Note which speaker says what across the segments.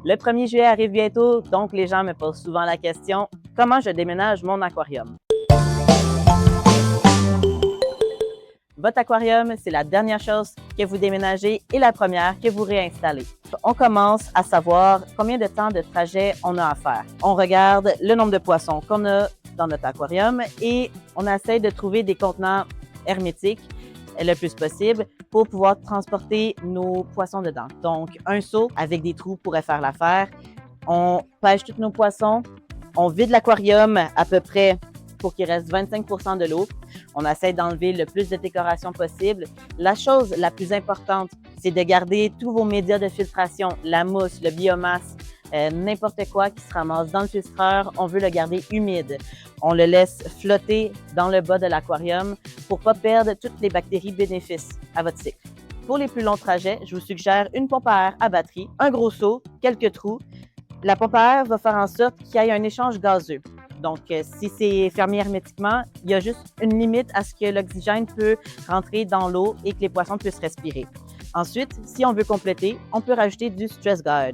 Speaker 1: Le 1er juillet arrive bientôt, donc les gens me posent souvent la question « Comment je déménage mon aquarium? » Votre aquarium, c'est la dernière chose que vous déménagez et la première que vous réinstallez. On commence à savoir combien de temps de trajet on a à faire. On regarde le nombre de poissons qu'on a dans notre aquarium et on essaie de trouver des contenants hermétiques le plus possible pour pouvoir transporter nos poissons dedans. Donc, un seau avec des trous pourrait faire l'affaire. On pêche tous nos poissons, on vide l'aquarium à peu près pour qu'il reste 25% de l'eau. On essaie d'enlever le plus de décoration possible. La chose la plus importante, c'est de garder tous vos médias de filtration, la mousse, le biomasse, n'importe quoi qui se ramasse dans le filtreur, on veut le garder humide. On le laisse flotter dans le bas de l'aquarium pour ne pas perdre toutes les bactéries bénéfices à votre cycle. Pour les plus longs trajets, je vous suggère une pompe à air à batterie, un gros seau, quelques trous. La pompe à air va faire en sorte qu'il y ait un échange gazeux. Donc, si c'est fermé hermétiquement, il y a juste une limite à ce que l'oxygène peut rentrer dans l'eau et que les poissons puissent respirer. Ensuite, si on veut compléter, on peut rajouter du Stress Guard.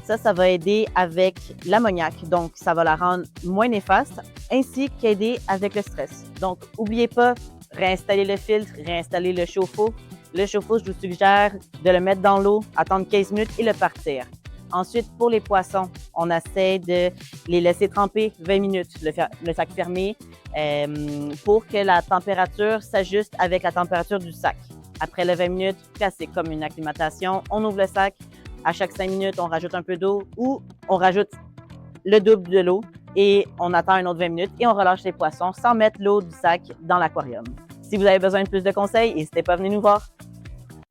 Speaker 1: Ça va aider avec l'ammoniac, donc ça va la rendre moins néfaste, ainsi qu'aider avec le stress. Donc, n'oubliez pas, réinstaller le filtre, réinstaller le chauffe-eau. Le chauffe-eau, je vous suggère de le mettre dans l'eau, attendre 15 minutes et le partir. Ensuite, pour les poissons, on essaie de les laisser tremper 20 minutes, le sac fermé, pour que la température s'ajuste avec la température du sac. Après les 20 minutes, classique comme une acclimatation, on ouvre le sac. À chaque 5 minutes, on rajoute un peu d'eau ou on rajoute le double de l'eau et on attend un autre 20 minutes et on relâche les poissons sans mettre l'eau du sac dans l'aquarium. Si vous avez besoin de plus de conseils, n'hésitez pas à venir nous voir.